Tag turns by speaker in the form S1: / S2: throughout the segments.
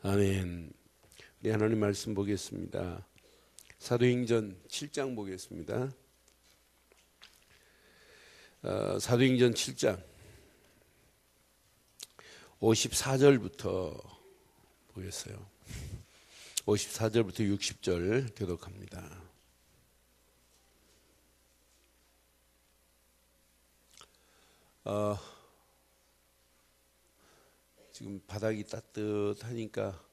S1: 아멘. 우리 하나님 말씀 보겠습니다. 사도행전 7장 보겠습니다. 사도행전 7장 54절부터 보겠어요. 54절부터 60절 교독합니다. 지금 바닥이 따뜻하니까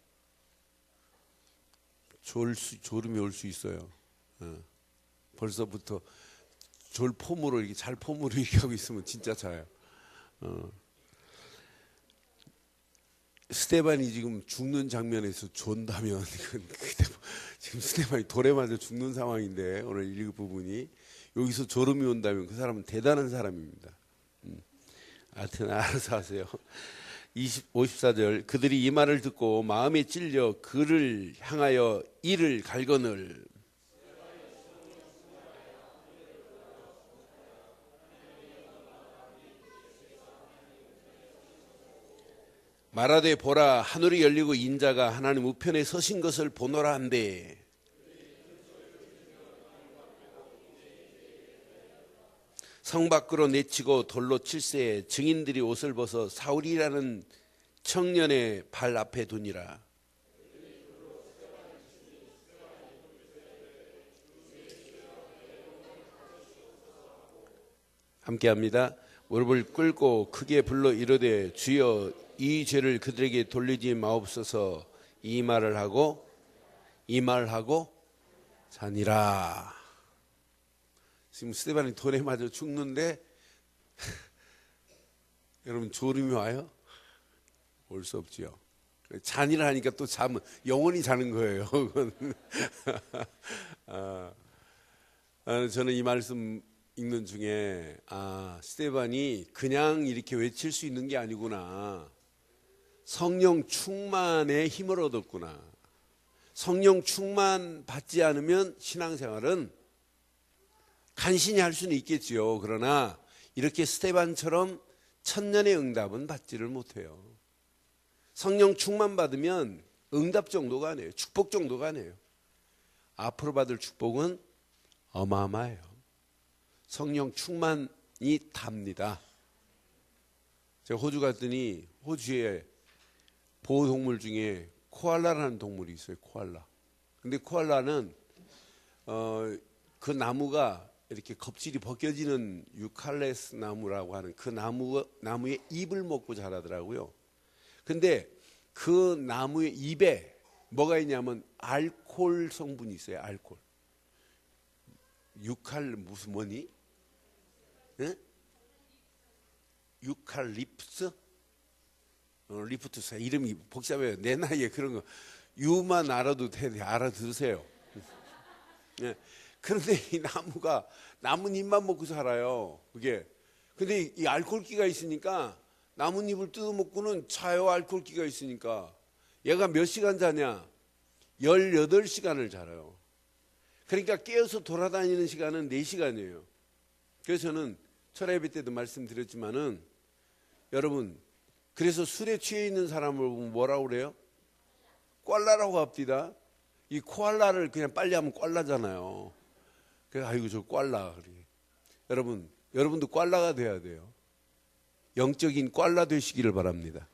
S1: 졸음이 올 수 있어요. 벌써부터 졸포무로 이렇게 잘 포무를 이렇게 하고 있으면 진짜 자요. 스테반이 지금 죽는 장면에서 존다면 지금 스테반이 돌에 맞아 죽는 상황인데 오늘 읽을 부분이 여기서 졸음이 온다면 그 사람은 대단한 사람입니다. 하여튼 알아서 하세요. 54절 그들이 이 말을 듣고 마음에 찔려 그를 향하여 이를 갈거늘 말하되 보라 하늘이 열리고 인자가 하나님 우편에 서신 것을 보노라 한대 성 밖으로 내치고 돌로 칠세 증인들이 옷을 벗어 사울이라는 청년의 발 앞에 두니라. 함께합니다. 무릎을 꿇고 크게 불러 이르되 주여 이 죄를 그들에게 돌리지 마옵소서. 이 말을 하고 자니라. 지금 스테반이 돌에 맞아 죽는데 여러분 졸음이 와요? 올 수 없지요. 잔이라 하니까 또 잠은 영원히 자는 거예요. 저는 이 말씀 읽는 중에 스테반이 그냥 이렇게 외칠 수 있는 게 아니구나. 성령 충만의 힘을 얻었구나. 성령 충만 받지 않으면 신앙생활은 간신히 할 수는 있겠지요. 그러나 이렇게 스테반처럼 천년의 응답은 받지를 못해요. 성령 충만 받으면 응답 정도가 아니에요. 축복 정도가 아니에요. 앞으로 받을 축복은 어마어마해요. 성령 충만이 답니다. 제가 호주 갔더니 호주에 보호동물 중에 코알라라는 동물이 있어요. 코알라. 근데 코알라는 그 나무가 이렇게 겁질이 벗겨지는 유칼레스 나무라고 하는 그 나무의 잎을 먹고 자라더라고요. 근데 그 나무의 잎에 뭐가 있냐면 알코올 성분이 있어요. 알코올. 무슨 뭐니? 예? 유칼립스? 리프투스 이름이 복잡해요. 내 나이에 그런 거 유만 알아도 알아들으세요. 예. 그런데 이 나무가 나뭇잎만 먹고 살아요. 그게. 근데 이 알코올기가 있으니까 나뭇잎을 뜯어먹고는 자요. 알코올기가 있으니까. 얘가 몇 시간 자냐? 18시간을 자요. 그러니까 깨어서 돌아다니는 시간은 4시간이에요. 그래서 저는 철야 예배 때도 말씀드렸지만은 여러분 그래서 술에 취해 있는 사람을 보면 뭐라고 그래요? 꽐라라고 합디다. 이 코알라를 그냥 빨리 하면 꽐라잖아요. 그래서 아이고 저 꽐라. 여러분도 꽐라가 돼야 돼요. 영적인 꽐라 되시기를 바랍니다.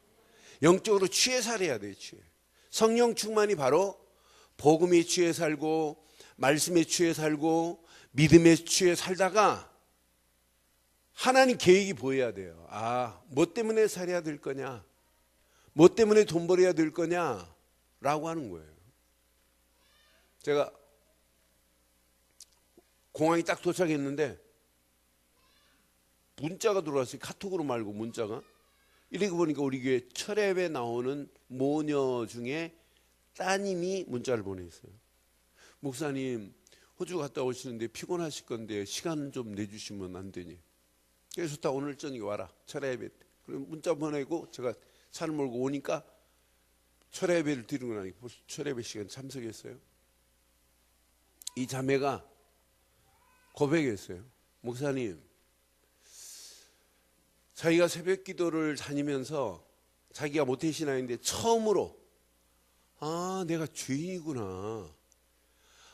S1: 영적으로 취해 살아야 돼요. 취해. 성령 충만이 바로 복음에 취해 살고 말씀에 취해 살고 믿음에 취해 살다가 하나님 계획이 보여야 돼요. 뭐 때문에 살아야 될 거냐? 뭐 때문에 돈 벌어야 될 거냐? 라고 하는 거예요. 제가 공항에 딱 도착했는데 문자가 들어왔어요. 카톡으로 말고 문자가. 이렇게 보니까 우리 교회 철회에 나오는 모녀 중에 따님이 문자를 보냈어요. 목사님 호주 갔다 오시는데 피곤하실 건데 시간 좀 내주시면 안 되니? 그래서 다 오늘 저녁에 와라. 철회 예배. 그럼 문자 보내고 제가 차를 몰고 오니까 철회 예배를 드리고 나니 철회 예배 시간 참석했어요. 이 자매가 고백했어요. 목사님, 자기가 새벽 기도를 다니면서 자기가 모태신앙인데 처음으로 아, 내가 죄인이구나.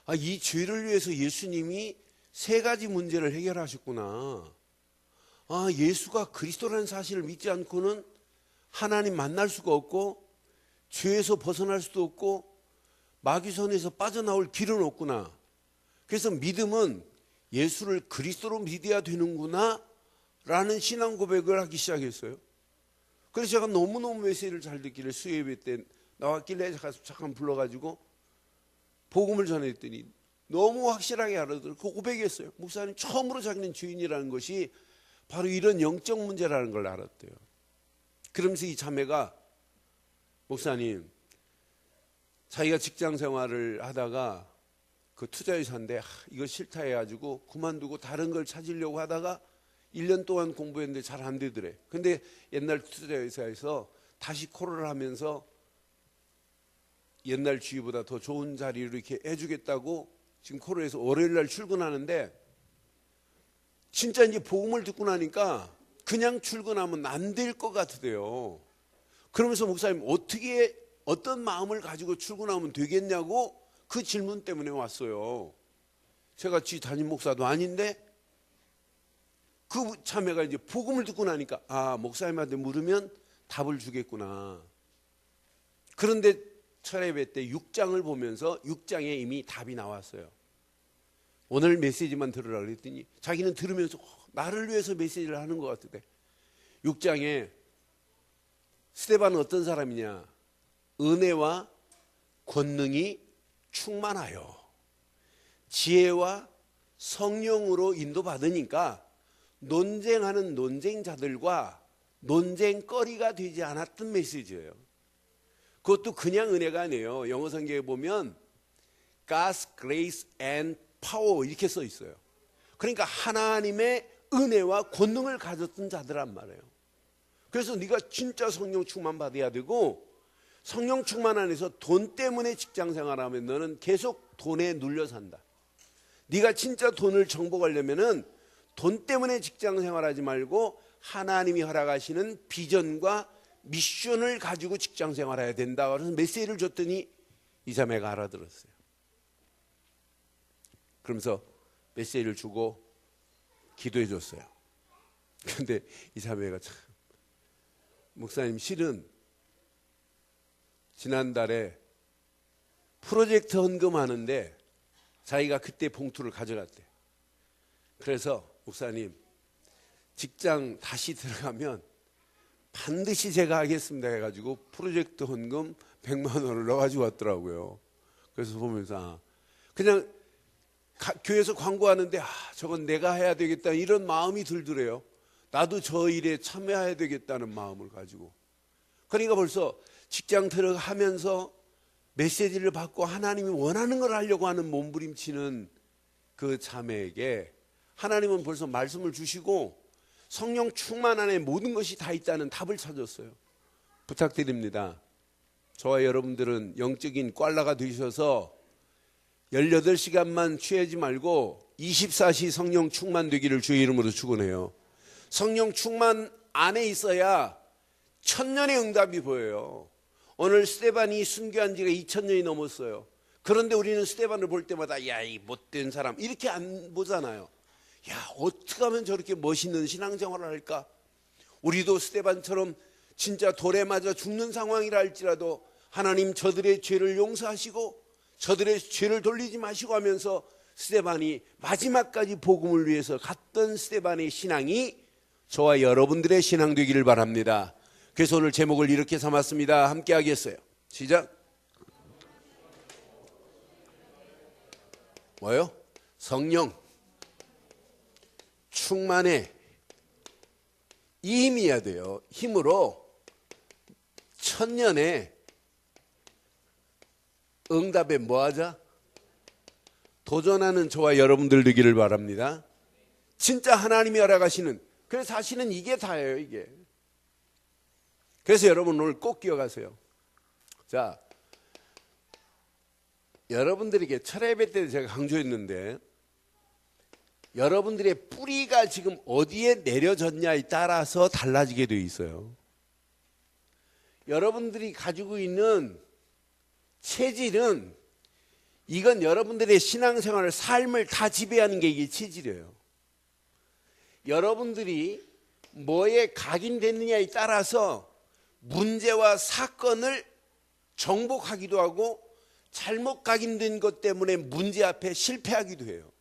S1: 아, 이 죄를 위해서 예수님이 세 가지 문제를 해결하셨구나. 아, 예수가 그리스도라는 사실을 믿지 않고는 하나님 만날 수가 없고 죄에서 벗어날 수도 없고 마귀손에서 빠져나올 길은 없구나. 그래서 믿음은 예수를 그리스도로 믿어야 되는구나 라는 신앙 고백을 하기 시작했어요. 그래서 제가 너무너무 메시지를 잘 듣기를 수요예배 때 나왔길래 가서 잠깐 불러가지고 복음을 전했더니 너무 확실하게 알아들어 그 고백했어요. 목사님 처음으로 자기는 죄인이라는 것이 바로 이런 영적 문제라는 걸 알았대요. 그러면서 이 자매가 목사님 자기가 직장 생활을 하다가 그 투자회사인데 이거 싫다 해가지고 그만두고 다른 걸 찾으려고 하다가 1년 동안 공부했는데 잘 안 되더래. 근데 옛날 투자회사에서 다시 콜을 하면서 옛날 주위보다 더 좋은 자리로 이렇게 해주겠다고 지금 콜을 해서 월요일 날 출근하는데 진짜 이제 복음을 듣고 나니까 그냥 출근하면 안 될 것 같으대요. 그러면서 목사님 어떻게 어떤 마음을 가지고 출근하면 되겠냐고 그 질문 때문에 왔어요. 제가 지 담임 목사도 아닌데 그 자매가 이제 복음을 듣고 나니까 아, 목사님한테 물으면 답을 주겠구나. 그런데 철회배 때 6장을 보면서 6장에 이미 답이 나왔어요. 오늘 메시지만 들으라 그랬더니 자기는 들으면서 나를 위해서 메시지를 하는 것 같은데 6장에 스데반은 어떤 사람이냐? 은혜와 권능이 충만하여 지혜와 성령으로 인도받으니까 논쟁하는 논쟁자들과 논쟁거리가 되지 않았던 메시지예요. 그것도 그냥 은혜가 아니에요. 영어 성경에 보면 God's grace and power 이렇게 써 있어요. 그러니까 하나님의 은혜와 권능을 가졌던 자들란 말이에요. 그래서 네가 진짜 성령 충만 받아야 되고 성령 충만 안에서 돈 때문에 직장 생활하면 너는 계속 돈에 눌려 산다. 네가 진짜 돈을 정복하려면은 돈 때문에 직장 생활하지 말고 하나님이 허락하시는 비전과 미션을 가지고 직장 생활해야 된다. 그래서 메시지를 줬더니 이 자매가 알아들었어요. 그러면서 메시지를 주고 기도해 줬어요. 그런데 이 자매가 참 목사님 실은 지난달에 프로젝트 헌금하는데 자기가 그때 봉투를 가져갔대. 그래서 목사님 직장 다시 들어가면 반드시 제가 하겠습니다 해가지고 프로젝트 헌금 100만 원을 넣어가지고 왔더라고요. 그래서 보면서 그냥 교회에서 광고하는데 저건 내가 해야 되겠다 이런 마음이 들더래요. 나도 저 일에 참여해야 되겠다는 마음을 가지고. 그러니까 벌써 직장 들어가면서 메시지를 받고 하나님이 원하는 걸 하려고 하는 몸부림치는 그 자매에게 하나님은 벌써 말씀을 주시고 성령 충만 안에 모든 것이 다 있다는 답을 찾았어요. 부탁드립니다. 저와 여러분들은 영적인 꽐라가 되셔서 18시간만 취하지 말고 24시 성령 충만 되기를 주의 이름으로 축원해요. 성령 충만 안에 있어야 천년의 응답이 보여요. 오늘 스데반이 순교한 지가 2000년이 넘었어요. 그런데 우리는 스데반을 볼 때마다 야, 이 못된 사람 이렇게 안 보잖아요. 야, 어떻게 하면 저렇게 멋있는 신앙생활을 할까? 우리도 스데반처럼 진짜 돌에 맞아 죽는 상황이라 할지라도 하나님 저들의 죄를 용서하시고 저들의 죄를 돌리지 마시고 하면서 스데반이 마지막까지 복음을 위해서 갔던 스데반의 신앙이 저와 여러분들의 신앙 되기를 바랍니다. 그래서 오늘 제목을 이렇게 삼았습니다. 함께 하겠어요. 시작. 뭐요? 성령 충만의 이 힘이어야 돼요. 힘으로 천년의 응답에 뭐하자? 도전하는 저와 여러분들 되기를 바랍니다. 진짜 하나님이 허락하시는, 그래서 사실은 이게 다예요, 이게. 그래서 여러분 오늘 꼭 기억하세요. 자, 여러분들에게 철야예배 때 제가 강조했는데 여러분들의 뿌리가 지금 어디에 내려졌냐에 따라서 달라지게 되어 있어요. 여러분들이 가지고 있는 체질은 이건 여러분들의 신앙생활을 삶을 다 지배하는 게 이게 체질이에요. 여러분들이 뭐에 각인됐느냐에 따라서 문제와 사건을 정복하기도 하고 잘못 각인된 것 때문에 문제 앞에 실패하기도 해요.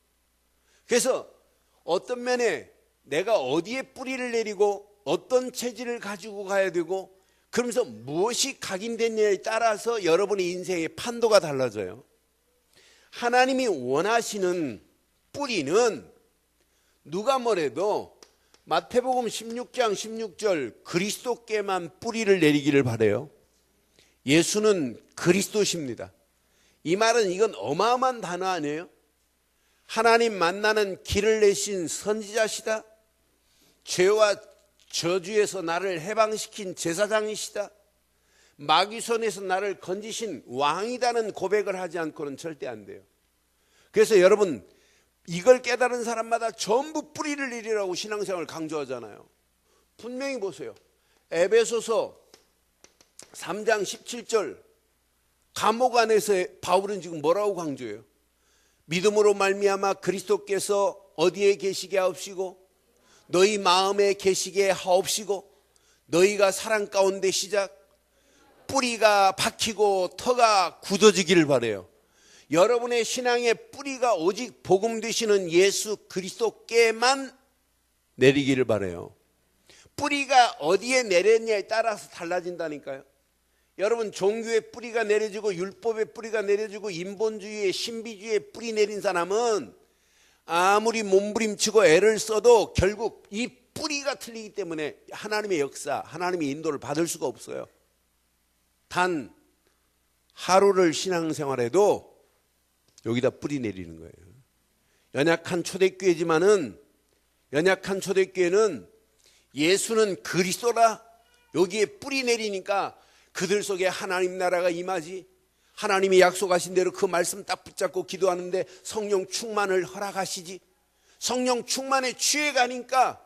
S1: 그래서 어떤 면에 내가 어디에 뿌리를 내리고 어떤 체질을 가지고 가야 되고 그러면서 무엇이 각인됐냐에 따라서 여러분의 인생의 판도가 달라져요. 하나님이 원하시는 뿌리는 누가 뭐래도 마태복음 16장 16절 그리스도께만 뿌리를 내리기를 바라요. 예수는 그리스도십니다. 이 말은 이건 어마어마한 단어 아니에요? 하나님 만나는 길을 내신 선지자시다. 죄와 저주에서 나를 해방시킨 제사장이시다. 마귀 손에서 나를 건지신 왕이다는 고백을 하지 않고는 절대 안 돼요. 그래서 여러분 이걸 깨달은 사람마다 전부 뿌리를 내리라고 신앙생활을 강조하잖아요. 분명히 보세요. 에베소서 3장 17절 감옥 안에서 바울은 지금 뭐라고 강조해요? 믿음으로 말미암아 그리스도께서 어디에 계시게 하옵시고 너희 마음에 계시게 하옵시고 너희가 사랑 가운데 시작 뿌리가 박히고 터가 굳어지기를 바라요. 여러분의 신앙의 뿌리가 오직 복음 되시는 예수 그리스도께만 내리기를 바라요. 뿌리가 어디에 내렸냐에 따라서 달라진다니까요. 여러분 종교의 뿌리가 내려지고 율법의 뿌리가 내려지고 인본주의의 신비주의의 뿌리 내린 사람은 아무리 몸부림치고 애를 써도 결국 이 뿌리가 틀리기 때문에 하나님의 역사, 하나님의 인도를 받을 수가 없어요. 단 하루를 신앙생활해도 여기다 뿌리 내리는 거예요. 연약한 초대교회지만은 연약한 초대교회는 예수는 그리스도라 여기에 뿌리 내리니까 그들 속에 하나님 나라가 임하지. 하나님이 약속하신 대로 그 말씀 딱 붙잡고 기도하는데 성령 충만을 허락하시지. 성령 충만에 취해가니까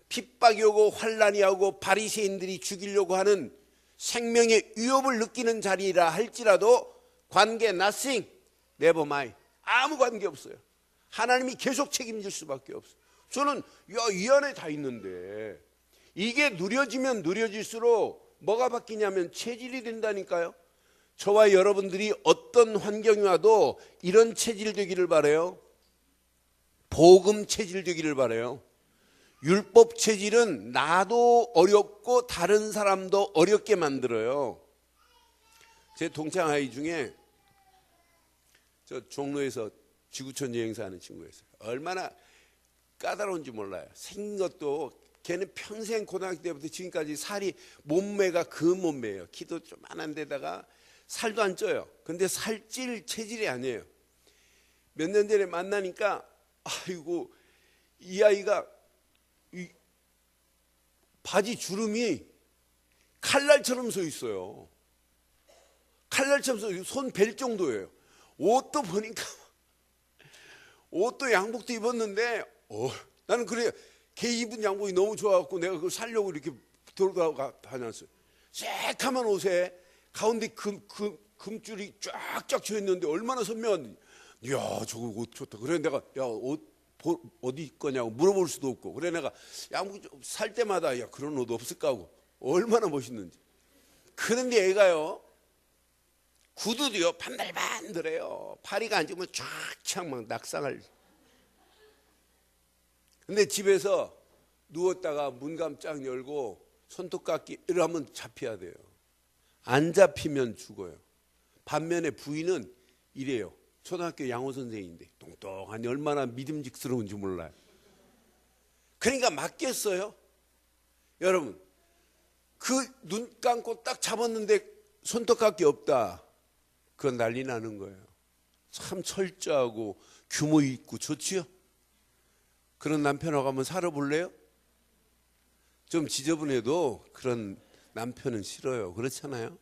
S1: 핍박이 오고 환란이 오고 바리새인들이 죽이려고 하는 생명의 위협을 느끼는 자리라 할지라도 관계 nothing, never mind. 아무 관계 없어요. 하나님이 계속 책임질 수밖에 없어요. 저는 이 안에 다 있는데 이게 누려지면 누려질수록 뭐가 바뀌냐면 체질이 된다니까요. 저와 여러분들이 어떤 환경이 와도 이런 체질 되기를 바라요. 복음 체질 되기를 바라요. 율법 체질은 나도 어렵고 다른 사람도 어렵게 만들어요. 제 동창 아이 중에 저 종로에서 지구촌 여행사하는 친구가 있어요. 얼마나 까다로운지 몰라요. 생긴 것도 걔는 평생 고등학교 때부터 지금까지 살이 몸매가 그 몸매예요. 키도 조그만한 데다가 살도 안 쪄요. 근데 살찔 체질이 아니에요. 몇 년 전에 만나니까 아이고 이 아이가 이 바지 주름이 칼날처럼 서 있어요. 칼날처럼 서 손 벨 정도예요. 옷도 보니까 옷도 양복도 입었는데 나는 그래 걔 입은 양복이 너무 좋아갖고 내가 그걸 살려고 이렇게 돌아가 다녔어요. 새카만 옷에 가운데 금줄이 쫙쫙 져 있는데 얼마나 선명한. 이야 저거 옷 좋다. 그래 내가 야 옷 어디 거냐고 물어볼 수도 없고. 그래 내가 양복 살 때마다 야 그런 옷 없을까 하고 얼마나 멋있는지. 그런데 애가요 구두도요 반들반들해요. 파리가 안 찍으면 쫙쫙 막 낙상할. 근데 집에서 누웠다가 문 깜짝 열고 손톱깎이를 하면 잡혀야 돼요. 안 잡히면 죽어요. 반면에 부인은 이래요. 초등학교 양호 선생인데 똑똑하니 얼마나 믿음직스러운지 몰라요. 그러니까 맞겠어요? 여러분 그 눈 감고 딱 잡았는데 손톱깎이 없다. 그건 난리 나는 거예요. 참 철저하고 규모 있고 좋지요? 그런 남편하고 한번 살아볼래요? 좀 지저분해도 그런 남편은 싫어요. 그렇잖아요?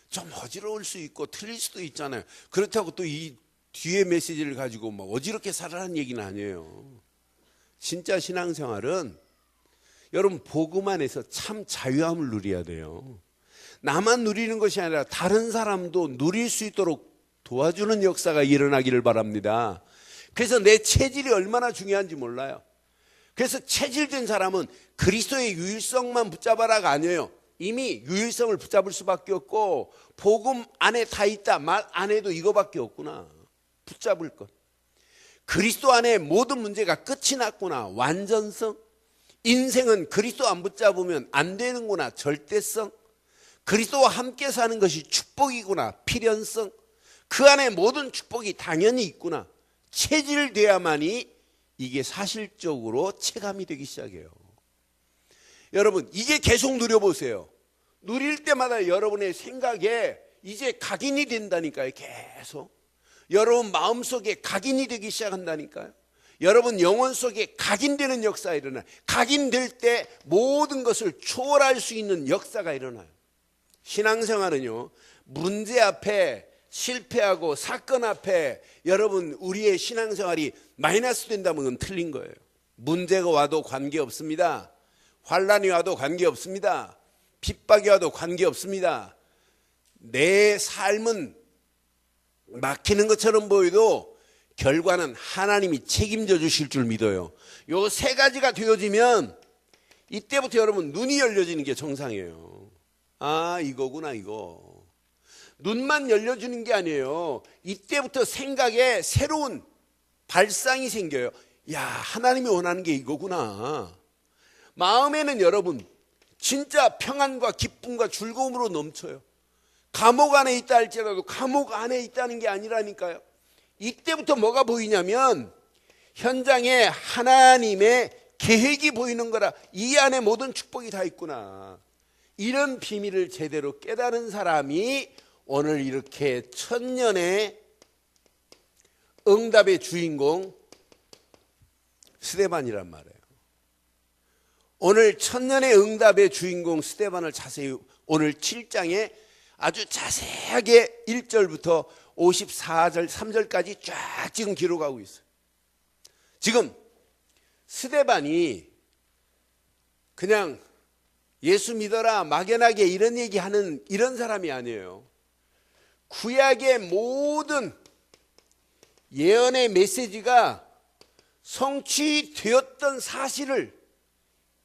S1: 좀 어지러울 수 있고 틀릴 수도 있잖아요. 그렇다고 또 이 뒤에 메시지를 가지고 막 어지럽게 살아라는 얘기는 아니에요. 진짜 신앙생활은 여러분 복음 안에서 참 자유함을 누려야 돼요. 나만 누리는 것이 아니라 다른 사람도 누릴 수 있도록 도와주는 역사가 일어나기를 바랍니다. 그래서 내 체질이 얼마나 중요한지 몰라요. 그래서 체질된 사람은 그리스도의 유일성만 붙잡아라가 아니에요. 이미 유일성을 붙잡을 수밖에 없고 복음 안에 다 있다. 말 안 해도 이거밖에 없구나. 붙잡을 것. 그리스도 안에 모든 문제가 끝이 났구나. 완전성. 인생은 그리스도 안 붙잡으면 안 되는구나. 절대성. 그리스도와 함께 사는 것이 축복이구나. 필연성. 그 안에 모든 축복이 당연히 있구나. 체질돼야만이 이게 사실적으로 체감이 되기 시작해요. 여러분, 이게 계속 누려보세요. 누릴 때마다 여러분의 생각에 이제 각인이 된다니까요. 계속 여러분 마음속에 각인이 되기 시작한다니까요. 여러분 영혼 속에 각인되는 역사가 일어나요. 각인될 때 모든 것을 초월할 수 있는 역사가 일어나요. 신앙생활은요, 문제 앞에 실패하고 사건 앞에 여러분 우리의 신앙생활이 마이너스 된다면 그건 틀린 거예요. 문제가 와도 관계없습니다. 환란이 와도 관계없습니다. 핍박이 와도 관계없습니다. 내 삶은 막히는 것처럼 보여도 결과는 하나님이 책임져 주실 줄 믿어요. 요 세 가지가 되어지면 이때부터 여러분 눈이 열려지는 게 정상이에요. 아, 이거구나 이거. 눈만 열려주는 게 아니에요. 이때부터 생각에 새로운 발상이 생겨요. 야, 하나님이 원하는 게 이거구나. 마음에는 여러분 진짜 평안과 기쁨과 즐거움으로 넘쳐요. 감옥 안에 있다 할지라도 감옥 안에 있다는 게 아니라니까요. 이때부터 뭐가 보이냐면 현장에 하나님의 계획이 보이는 거라. 이 안에 모든 축복이 다 있구나. 이런 비밀을 제대로 깨달은 사람이 오늘 이렇게 천년의 응답의 주인공 스데반이란 말이에요. 오늘 천년의 응답의 주인공 스데반을 자세히 오늘 7장에 아주 자세하게 1절부터 54절 3절까지 쫙 지금 기록하고 있어요. 지금 스데반이 그냥 예수 믿어라 막연하게 이런 얘기하는 이런 사람이 아니에요. 구약의 모든 예언의 메시지가 성취되었던 사실을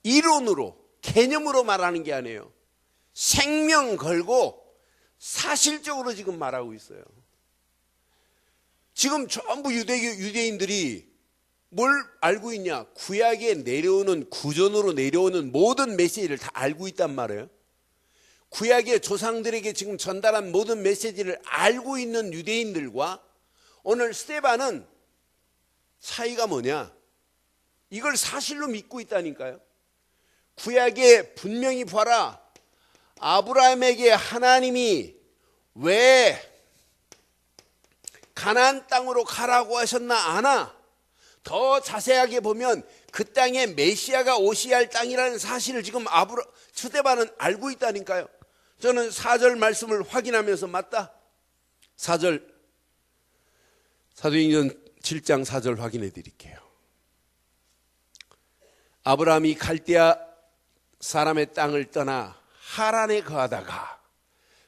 S1: 이론으로 개념으로 말하는 게 아니에요. 생명 걸고 사실적으로 지금 말하고 있어요. 지금 전부 유대인들이 뭘 알고 있냐? 구약에 내려오는 구전으로 내려오는 모든 메시지를 다 알고 있단 말이에요. 구약의 조상들에게 지금 전달한 모든 메시지를 알고 있는 유대인들과 오늘 스데반은 차이가 뭐냐? 이걸 사실로 믿고 있다니까요. 구약에 분명히 봐라. 아브라함에게 하나님이 왜 가나안 땅으로 가라고 하셨나 아나? 더 자세하게 보면 그 땅에 메시아가 오셔야 할 땅이라는 사실을 지금 스데반은 알고 있다니까요. 저는 4절 말씀을 확인하면서 맞다. 4절 사도행전 7장 4절 확인해 드릴게요. 아브라함이 갈대아 사람의 땅을 떠나 하란에 거하다가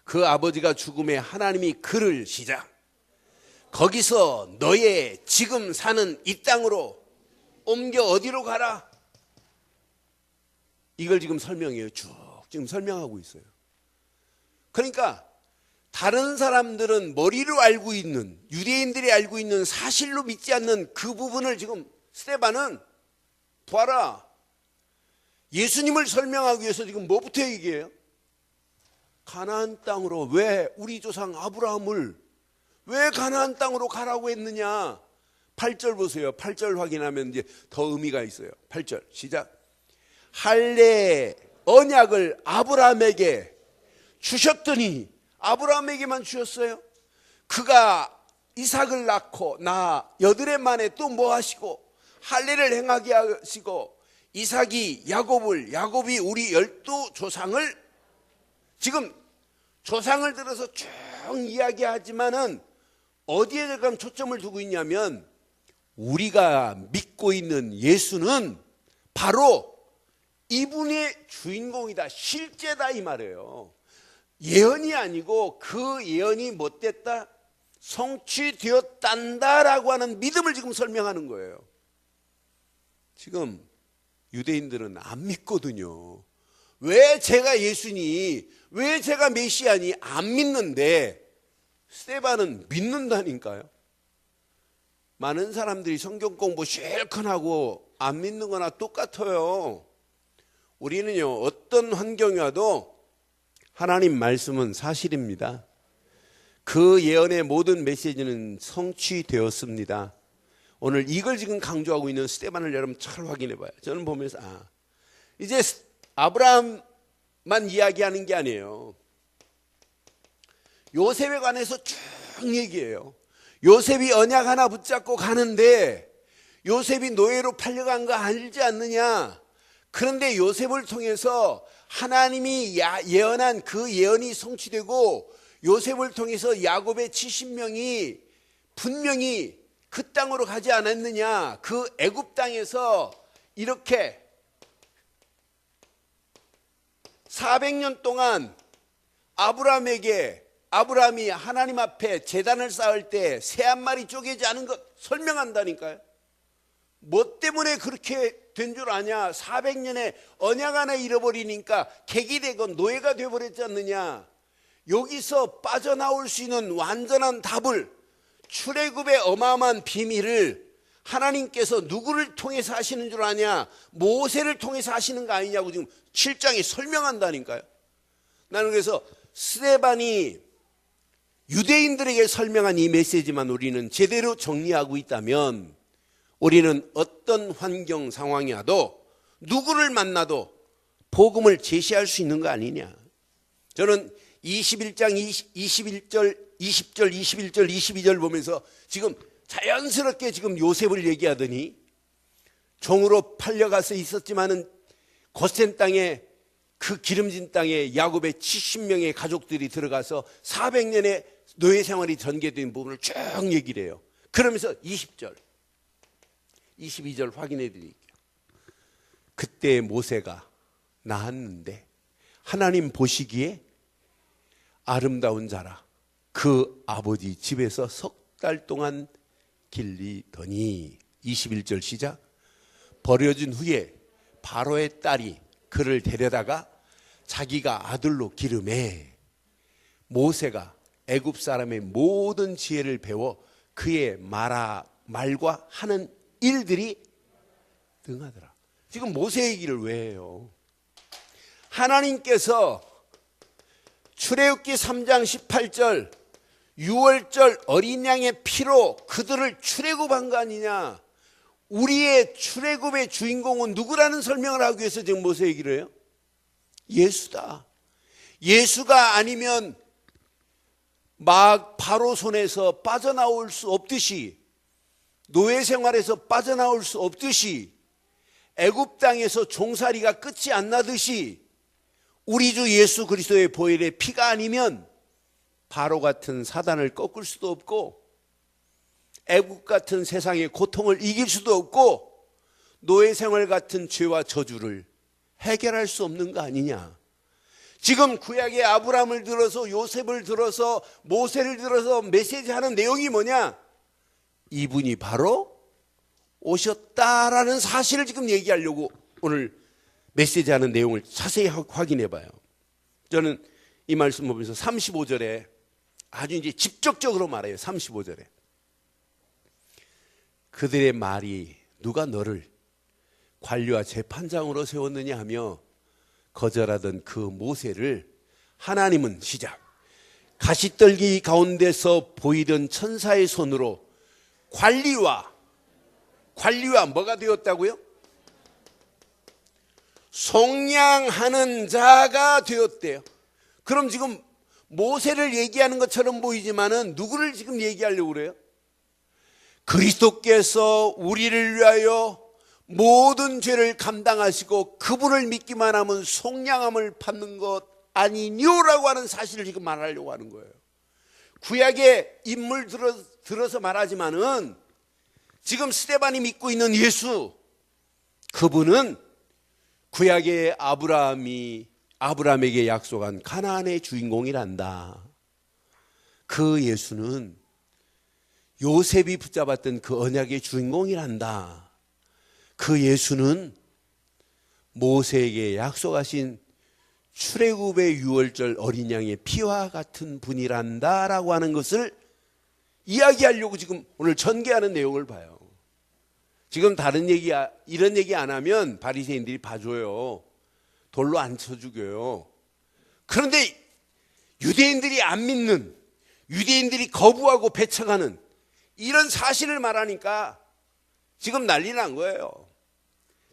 S1: 그 아버지가 죽음에 하나님이 그를 시작 거기서 너의 지금 사는 이 땅으로 옮겨 어디로 가라. 이걸 지금 설명해요. 쭉 지금 설명하고 있어요. 그러니까 다른 사람들은 머리로 알고 있는 유대인들이 알고 있는 사실로 믿지 않는 그 부분을 지금 스데반은 봐라. 예수님을 설명하기 위해서 지금 뭐부터 얘기해요? 가나안 땅으로 왜 우리 조상 아브라함을 왜 가나안 땅으로 가라고 했느냐? 8절 보세요. 8절 확인하면 이제 더 의미가 있어요. 8절 시작. 할례 언약을 아브라함에게 주셨더니 아브라함에게만 주셨어요. 그가 이삭을 낳고 나 여드레 만에 또 뭐 하시고 할례를 행하게 하시고 이삭이 야곱이 우리 12조상을 지금 조상을 들어서 쭉 이야기하지만은 어디에 잠깐 초점을 두고 있냐면 우리가 믿고 있는 예수는 바로 이분의 주인공이다. 실제다 이 말이에요. 예언이 아니고 그 예언이 못됐다? 성취되었단다라고 하는 믿음을 지금 설명하는 거예요. 지금 유대인들은 안 믿거든요. 왜 제가 예수니, 왜 제가 메시아니 안 믿는데 스데반은 믿는다니까요. 많은 사람들이 성경 공부 실컷 하고 안 믿는 거나 똑같아요. 우리는요, 어떤 환경이 와도 하나님 말씀은 사실입니다. 그 예언의 모든 메시지는 성취되었습니다. 오늘 이걸 지금 강조하고 있는 스데반을 여러분 잘 확인해 봐요. 저는 보면서 이제 아브라함만 이야기하는 게 아니에요. 요셉에 관해서 쭉 얘기해요. 요셉이 언약 하나 붙잡고 가는데 요셉이 노예로 팔려간 거 알지 않느냐? 그런데 요셉을 통해서 하나님이 예언한 그 예언이 성취되고 요셉을 통해서 야곱의 70명이 분명히 그 땅으로 가지 않았느냐? 그 애굽 땅에서 이렇게 400년 동안 아브라함이 하나님 앞에 제단을 쌓을 때 새 한 마리 쪼개지 않은 것 설명한다니까요. 뭐 때문에 그렇게 된 줄 아냐? 400년에 언약 하나 잃어버리니까 객이 되고 노예가 되어버렸지 않느냐? 여기서 빠져나올 수 있는 완전한 답을, 출애굽의 어마어마한 비밀을 하나님께서 누구를 통해서 하시는 줄 아냐? 모세를 통해서 하시는 거 아니냐고 지금 7장에 설명한다니까요. 나는 그래서 스데반이 유대인들에게 설명한 이 메시지만 우리는 제대로 정리하고 있다면 우리는 어떤 환경 상황이 와도 누구를 만나도 복음을 제시할 수 있는 거 아니냐. 저는 21장 21절 20절 21절 22절 보면서 지금 자연스럽게 지금 요셉을 얘기하더니 종으로 팔려가서 있었지만은 고센 땅에 그 기름진 땅에 야곱의 70명의 가족들이 들어가서 400년의 노예 생활이 전개된 부분을 쭉 얘기를 해요. 그러면서 20절 22절 확인해 드릴게요. 그때 모세가 낳았는데 하나님 보시기에 아름다운 자라 그 아버지 집에서 석 달 동안 길리더니 21절 시작. 버려진 후에 바로의 딸이 그를 데려다가 자기가 아들로 기름해. 모세가 애굽 사람의 모든 지혜를 배워 그의 말과 하는 일들이 등하더라. 지금 모세 얘기를 왜 해요? 하나님께서 출애굽기 3장 18절 6월절 어린 양의 피로 그들을 출애굽한 거 아니냐? 우리의 출애굽의 주인공은 누구라는 설명을 하기 위해서 지금 모세 얘기를 해요? 예수다. 예수가 아니면 막 바로 손에서 빠져나올 수 없듯이, 노예 생활에서 빠져나올 수 없듯이, 애굽 땅에서 종살이가 끝이 안 나듯이 우리 주 예수 그리스도의 보혈의 피가 아니면 바로 같은 사단을 꺾을 수도 없고 애국 같은 세상의 고통을 이길 수도 없고 노예 생활 같은 죄와 저주를 해결할 수 없는 거 아니냐. 지금 구약의 아브라함을 들어서 요셉을 들어서 모세를 들어서 메시지하는 내용이 뭐냐? 이분이 바로 오셨다라는 사실을 지금 얘기하려고 오늘 메시지하는 내용을 자세히 확인해 봐요. 저는 이 말씀 보면서 35절에 아주 이제 직접적으로 말해요. 35절에 그들의 말이 누가 너를 관리와 재판장으로 세웠느냐 하며 거절하던 그 모세를 하나님은 시작 가시떨기 가운데서 보이던 천사의 손으로 관리와 뭐가 되었다고요? 속량하는 자가 되었대요. 그럼 지금 모세를 얘기하는 것처럼 보이지만은 누구를 지금 얘기하려고 그래요? 그리스도께서 우리를 위하여 모든 죄를 감당하시고 그분을 믿기만 하면 속량함을 받는 것 아니뇨라고 하는 사실을 지금 말하려고 하는 거예요. 구약의 인물 들어서 말하지만은 지금 스데반이 믿고 있는 예수, 그분은 구약의 아브라함에게 약속한 가나안의 주인공이란다. 그 예수는 요셉이 붙잡았던 그 언약의 주인공이란다. 그 예수는 모세에게 약속하신 출애굽의 유월절 어린 양의 피와 같은 분이란다 라고 하는 것을 이야기하려고 지금 오늘 전개하는 내용을 봐요. 지금 다른 얘기, 이런 얘기 안 하면 바리새인들이 봐줘요. 돌로 안 쳐 죽여요. 그런데 유대인들이 안 믿는, 유대인들이 거부하고 배척하는 이런 사실을 말하니까 지금 난리 난 거예요.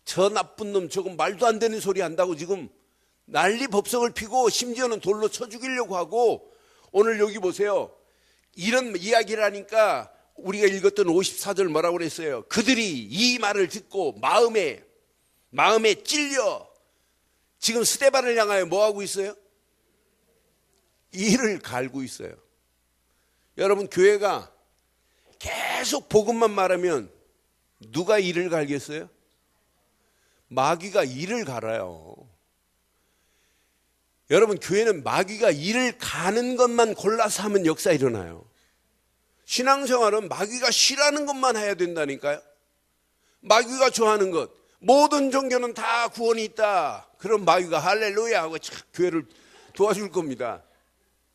S1: 저 나쁜 놈 저거 말도 안 되는 소리 한다고 지금 난리 법석을 피고 심지어는 돌로 쳐 죽이려고 하고, 오늘 여기 보세요. 이런 이야기를 하니까 우리가 읽었던 54절 뭐라고 그랬어요? 그들이 이 말을 듣고 마음에 찔려 지금 스데반을 향하여 뭐 하고 있어요? 이를 갈고 있어요. 여러분, 교회가 계속 복음만 말하면 누가 이를 갈겠어요? 마귀가 이를 갈아요. 여러분, 교회는 마귀가 이를 가는 것만 골라서 하면 역사 일어나요. 신앙생활은 마귀가 싫어하는 것만 해야 된다니까요. 마귀가 좋아하는 것, 모든 종교는 다 구원이 있다. 그럼 마귀가 할렐루야 하고 교회를 도와줄 겁니다.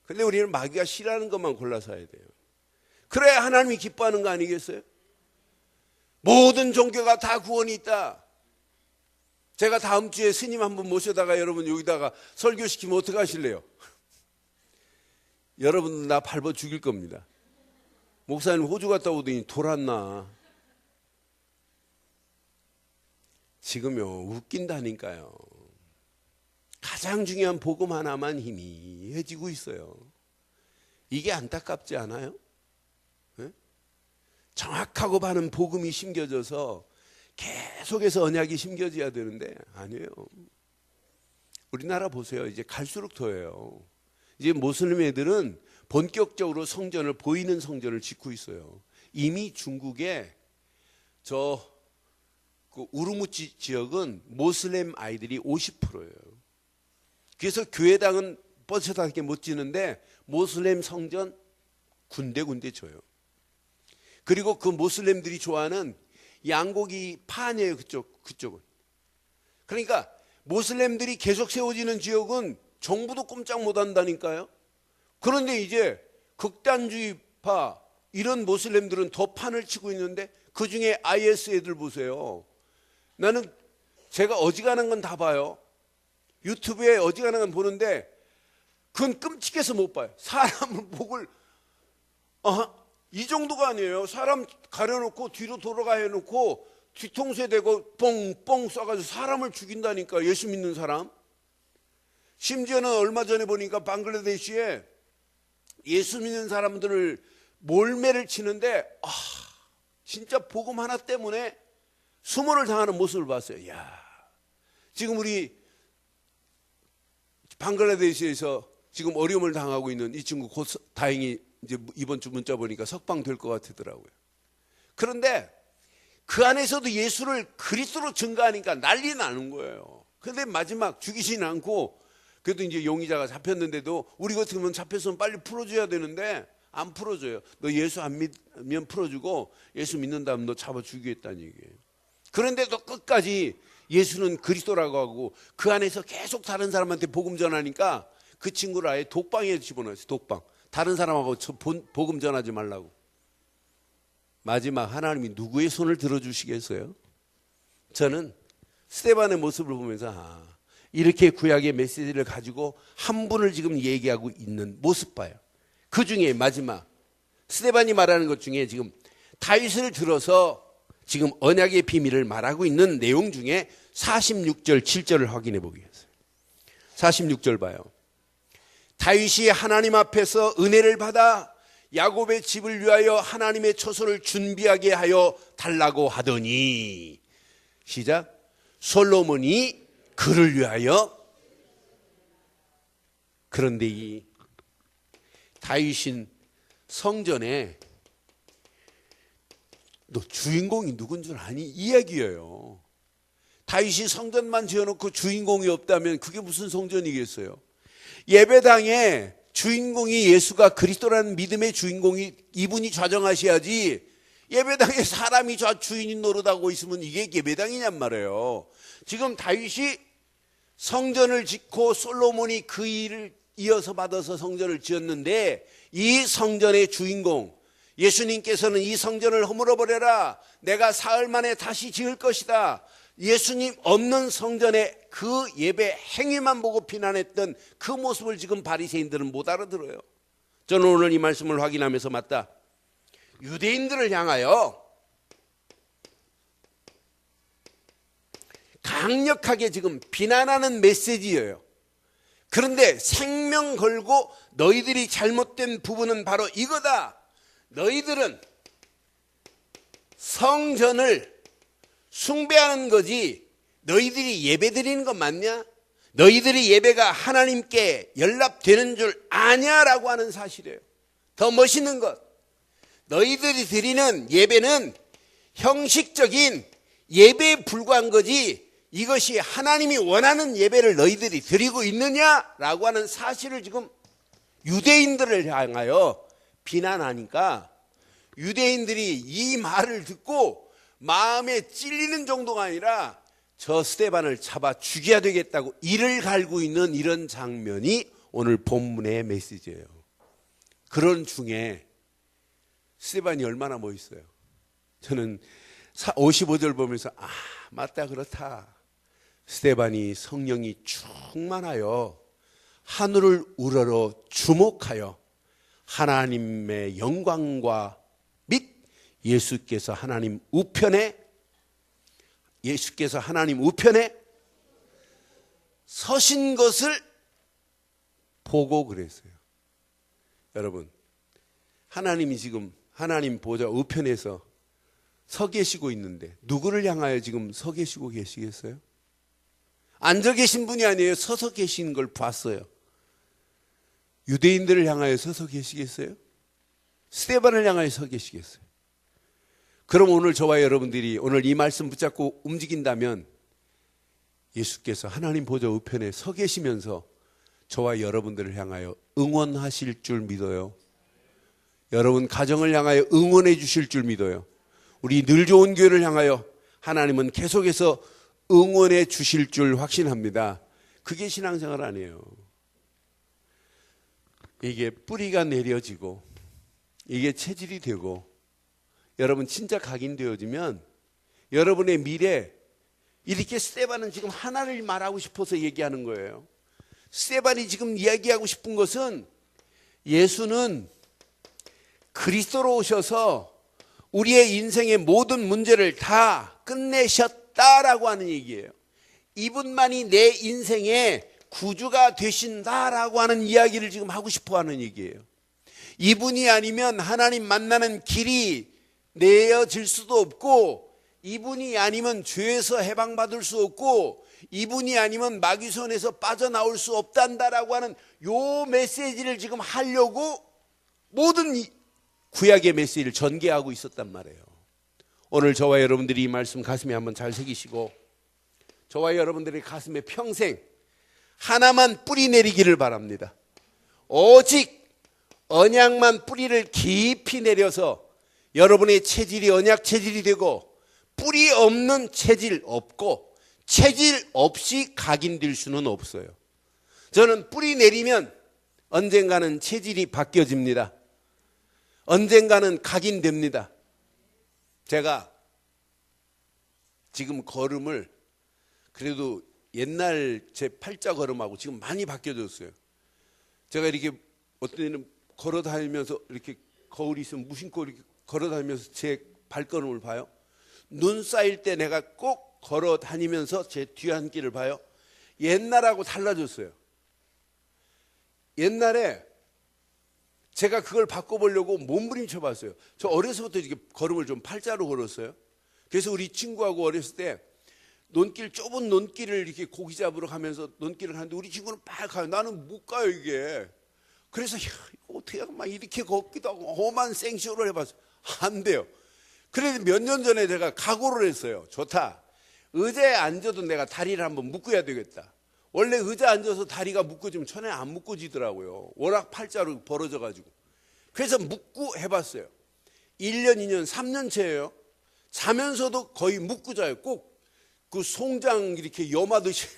S1: 근데 우리는 마귀가 싫어하는 것만 골라서 해야 돼요. 그래야 하나님이 기뻐하는 거 아니겠어요? 모든 종교가 다 구원이 있다. 제가 다음 주에 스님 한 분 모셔다가 여러분 여기다가 설교시키면 어떻게 하실래요? 여러분 나 밟아 죽일 겁니다. 목사님 호주 갔다 오더니 돌았나? 지금요 웃긴다니까요. 가장 중요한 복음 하나만 희미해지고 있어요. 이게 안타깝지 않아요? 네? 정확하고 바른 복음이 심겨져서 계속해서 언약이 심겨져야 되는데 아니에요. 우리나라 보세요. 이제 갈수록 더해요. 이제 모슬림 애들은 본격적으로 성전을, 보이는 성전을 짓고 있어요. 이미 중국에 그 우르무치 지역은 모슬렘 아이들이 50%예요. 그래서 교회당은 뻗쳐다게 못 지는데 모슬렘 성전 군데군데 줘요. 그리고 그 모슬렘들이 좋아하는 양고기 파네요. 그쪽은. 그러니까 모슬렘들이 계속 세워지는 지역은 정부도 꼼짝 못 한다니까요. 그런데 이제 극단주의파 이런 모슬렘들은 더 판을 치고 있는데 그중에 IS 애들 보세요. 나는 제가 어지간한 건 다 봐요. 유튜브에 어지간한 건 보는데 그건 끔찍해서 못 봐요. 사람을 목을 이 정도가 아니에요. 사람 가려놓고 뒤로 돌아가 해놓고 뒤통수에 대고 뻥뻥 쏴가지고 사람을 죽인다니까. 예수 믿는 사람. 심지어는 얼마 전에 보니까 방글라데시에 예수 믿는 사람들을 몰매를 치는데 진짜 복음 하나 때문에 수모를 당하는 모습을 봤어요. 야, 지금 우리 방글라데시에서 지금 어려움을 당하고 있는 이 친구 곧 다행히 이제 이번 주 문자 보니까 석방될 것 같더라고요. 그런데 그 안에서도 예수를 그리스도로 증거하니까 난리 나는 거예요. 그런데 마지막 죽이진 않고 그래도 이제 용의자가 잡혔는데도 우리 같으면 잡혔으면 빨리 풀어줘야 되는데 안 풀어줘요. 너 예수 안 믿으면 풀어주고 예수 믿는다면 너 잡아 죽이겠다는 얘기예요. 그런데도 끝까지 예수는 그리스도라고 하고 그 안에서 계속 다른 사람한테 복음 전하니까 그 친구를 아예 독방에 집어넣었어요. 독방. 다른 사람하고 복음 전하지 말라고. 마지막 하나님이 누구의 손을 들어주시겠어요? 저는 스데반의 모습을 보면서 이렇게 구약의 메시지를 가지고 한 분을 지금 얘기하고 있는 모습 봐요. 그 중에 마지막 스데반이 말하는 것 중에 지금 다윗을 들어서 지금 언약의 비밀을 말하고 있는 내용 중에 46절 7절을 확인해 보겠습니다. 46절 봐요. 다윗이 하나님 앞에서 은혜를 받아 야곱의 집을 위하여 하나님의 처소를 준비하게 하여 달라고 하더니 시작. 솔로몬이 그를 위하여. 그런데 이 다윗인 성전에 너 주인공이 누군 줄 아니? 이 얘기예요. 다윗이 성전만 지어놓고 주인공이 없다면 그게 무슨 성전이겠어요? 예배당에 주인공이 예수가 그리스도라는 믿음의 주인공이 이분이 좌정하셔야지, 예배당에 사람이 주인이 노릇하고 있으면 이게 예배당이냔 말이에요. 지금 다윗이 성전을 짓고 솔로몬이 그 일을 이어서 받아서 성전을 지었는데, 이 성전의 주인공 예수님께서는 이 성전을 허물어버려라, 내가 사흘 만에 다시 지을 것이다. 예수님 없는 성전의 그 예배 행위만 보고 비난했던 그 모습을 지금 바리새인들은 못 알아들어요. 저는 오늘 이 말씀을 확인하면서 맞다, 유대인들을 향하여 강력하게 지금 비난하는 메시지예요. 그런데 생명 걸고 너희들이 잘못된 부분은 바로 이거다. 너희들은 성전을 숭배하는 거지 너희들이 예배 드리는 거 맞냐? 너희들이 예배가 하나님께 연락되는 줄 아냐라고 하는 사실이에요. 더 멋있는 것, 너희들이 드리는 예배는 형식적인 예배에 불과한 거지 이것이 하나님이 원하는 예배를 너희들이 드리고 있느냐라고 하는 사실을 지금 유대인들을 향하여 비난하니까, 유대인들이 이 말을 듣고 마음에 찔리는 정도가 아니라 저 스데반을 잡아 죽여야 되겠다고 이를 갈고 있는 이런 장면이 오늘 본문의 메시지예요. 그런 중에 스데반이 얼마나 멋있어요. 저는 55절 보면서 맞다, 그렇다. 스데반이 성령이 충만하여 하늘을 우러러 주목하여 하나님의 영광과 및 예수께서 하나님 우편에 서신 것을 보고 그랬어요. 여러분, 하나님이 지금 하나님 보좌 우편에서 서 계시고 있는데 누구를 향하여 지금 서 계시고 계시겠어요? 앉아 계신 분이 아니에요. 서서 계신 걸 봤어요. 유대인들을 향하여 서서 계시겠어요? 스데반을 향하여 서 계시겠어요? 그럼 오늘 저와 여러분들이 오늘 이 말씀 붙잡고 움직인다면 예수께서 하나님 보좌 우편에 서 계시면서 저와 여러분들을 향하여 응원하실 줄 믿어요. 여러분 가정을 향하여 응원해 주실 줄 믿어요. 우리 늘 좋은 교회를 향하여 하나님은 계속해서 응원해 주실 줄 확신합니다. 그게 신앙생활 아니에요. 이게 뿌리가 내려지고 이게 체질이 되고 여러분 진짜 각인되어지면 여러분의 미래, 이렇게 스데반은 지금 하나를 말하고 싶어서 얘기하는 거예요. 스데반이 지금 이야기하고 싶은 것은 예수는 그리스도로 오셔서 우리의 인생의 모든 문제를 다 끝내셨다라고 하는 얘기예요. 이분만이 내 인생의 구주가 되신다라고 하는 이야기를 지금 하고 싶어 하는 얘기예요. 이분이 아니면 하나님 만나는 길이 내어질 수도 없고, 이분이 아니면 죄에서 해방받을 수 없고, 이분이 아니면 마귀 손에서 빠져나올 수 없단다라고 하는 요 메시지를 지금 하려고 모든 구약의 메시지를 전개하고 있었단 말이에요. 오늘 저와 여러분들이 이 말씀 가슴에 한번 잘 새기시고 저와 여러분들의 가슴에 평생 하나만 뿌리 내리기를 바랍니다. 오직 언약만 뿌리를 깊이 내려서 여러분의 체질이 언약 체질이 되고, 뿌리 없는 체질 없고 체질 없이 각인될 수는 없어요. 저는 뿌리 내리면 언젠가는 체질이 바뀌어집니다. 언젠가는 각인됩니다. 제가 지금 걸음을 그래도 옛날 제 팔자 걸음하고 지금 많이 바뀌어졌어요. 제가 이렇게 어떤 때는 걸어 다니면서 이렇게 거울이 있으면 무심코 이렇게 걸어 다니면서 제 발걸음을 봐요. 눈 쌓일 때 내가 꼭 걸어 다니면서 제 뒤안길을 봐요. 옛날하고 달라졌어요. 옛날에 제가 그걸 바꿔보려고 몸부림쳐 봤어요. 저 어려서부터 이렇게 걸음을 좀 팔자로 걸었어요. 그래서 우리 친구하고 어렸을 때 논길, 좁은 논길을 이렇게 고기 잡으러 가면서 논길을 가는데 우리 친구는 막 가요. 나는 못 가요, 이게. 그래서 이거 어떻게 막 이렇게 걷기도 하고 험한 생쇼를 해봤어요. 안 돼요. 그래도 몇 년 전에 제가 각오를 했어요. 좋다. 의자에 앉아도 내가 다리를 한번 묶어야 되겠다. 원래 의자 앉아서 다리가 묶어지면 전에 안 묶어지더라고요. 워낙 팔자로 벌어져가지고. 그래서 묶고 해봤어요. 1년, 2년, 3년째예요. 자면서도 거의 묶고 자요. 꼭 그 송장 이렇게 염하듯이.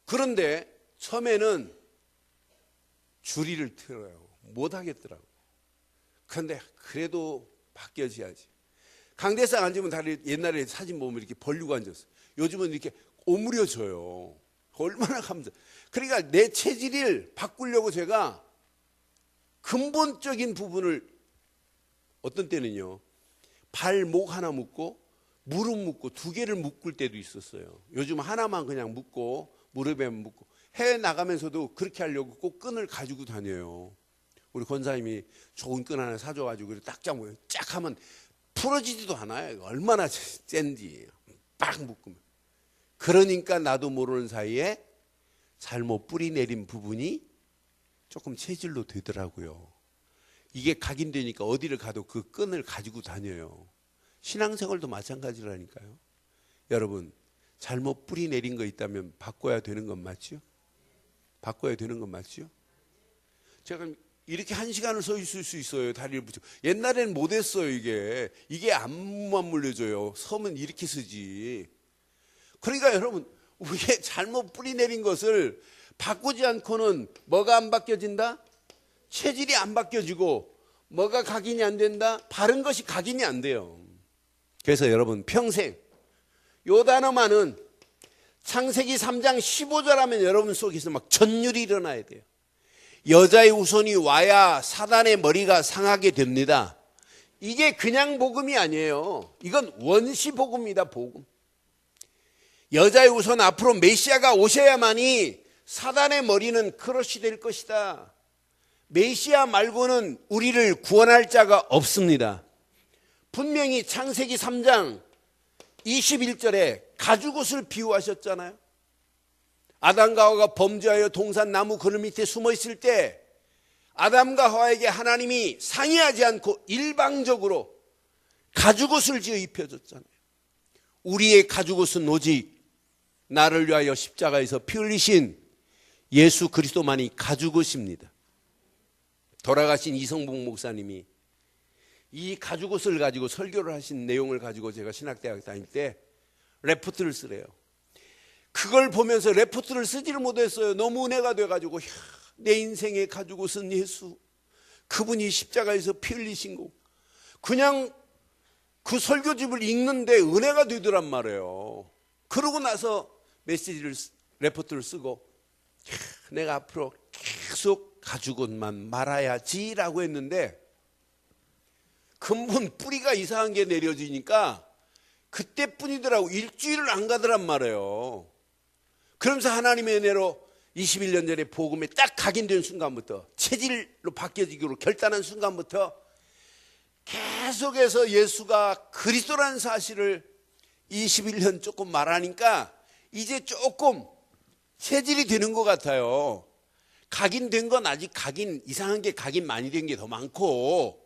S1: 그런데 처음에는 줄이를 틀어요. 못 하겠더라고요. 그런데 그래도 바뀌어져야지. 강대상 앉으면 다리, 옛날에 사진 보면 이렇게 벌리고 앉았어요. 요즘은 이렇게 오므려져요. 얼마나 감사. 그러니까 내 체질을 바꾸려고 제가 근본적인 부분을 어떤 때는요, 발목 하나 묶고 무릎 묶고 두 개를 묶을 때도 있었어요. 요즘 하나만 그냥 묶고 무릎에 묶고 해외 나가면서도 그렇게 하려고 꼭 끈을 가지고 다녀요. 우리 권사님이 좋은 끈 하나 사줘가지고 딱 잡고 쫙 하면 풀어지지도 않아요. 얼마나 센지 빡 묶으면. 그러니까 나도 모르는 사이에 잘못 뿌리 내린 부분이 조금 체질로 되더라고요. 이게 각인되니까 어디를 가도 그 끈을 가지고 다녀요. 신앙생활도 마찬가지라니까요. 여러분, 잘못 뿌리 내린 거 있다면 바꿔야 되는 건 맞죠? 바꿔야 되는 건 맞죠? 제가 이렇게 1시간을 서 있을 수 있어요. 다리를 붙여. 옛날에는 못했어요. 이게 안무만 물려줘요. 서면 이렇게 서지. 그러니까 여러분, 우리의 잘못 뿌리 내린 것을 바꾸지 않고는 뭐가 안 바뀌어진다? 체질이 안 바뀌어지고 뭐가 각인이 안 된다? 바른 것이 각인이 안 돼요. 그래서 여러분, 평생 요 단어만은 창세기 3장 15절 하면 여러분 속에서 막 전율이 일어나야 돼요. 여자의 후손이 와야 사단의 머리가 상하게 됩니다. 이게 그냥 복음이 아니에요. 이건 원시 복음이다. 복음. 여자의 후손, 앞으로 메시아가 오셔야만이 사단의 머리는 크러쉬 될 것이다. 메시아 말고는 우리를 구원할 자가 없습니다. 분명히 창세기 3장 21절에 가죽옷을 비유하셨잖아요. 아담과 하와가 범죄하여 동산 나무 그늘 밑에 숨어 있을 때 아담과 하와에게 하나님이 상의하지 않고 일방적으로 가죽옷을 지어 입혀줬잖아요. 우리의 가죽옷은 오직 나를 위하여 십자가에서 피 흘리신 예수 그리스도만이 가죽옷입니다. 돌아가신 이성봉 목사님이 이 가죽옷을 가지고 설교를 하신 내용을 가지고 제가 신학대학 다닐 때 레포트를 쓰래요. 그걸 보면서 레포트를 쓰지를 못했어요. 너무 은혜가 돼가지고, 내 인생의 가죽옷은 예수, 그분이 십자가에서 피 흘리신 거. 그냥 그 설교집을 읽는데 은혜가 되더란 말이에요. 그러고 나서 메시지를, 레포트를 쓰고, 내가 앞으로 계속 가죽옷만 말아야지라고 했는데, 근본 뿌리가 이상한 게 내려지니까 그때뿐이더라고. 일주일을 안 가더란 말이에요. 그러면서 하나님의 은혜로 21년 전에 복음에 딱 각인된 순간부터, 체질로 바뀌어지기로 결단한 순간부터 계속해서 예수가 그리스도라는 사실을 21년 조금 말하니까 이제 조금 체질이 되는 것 같아요. 각인된 건 아직 이상한 게 각인 많이 된 게 더 많고,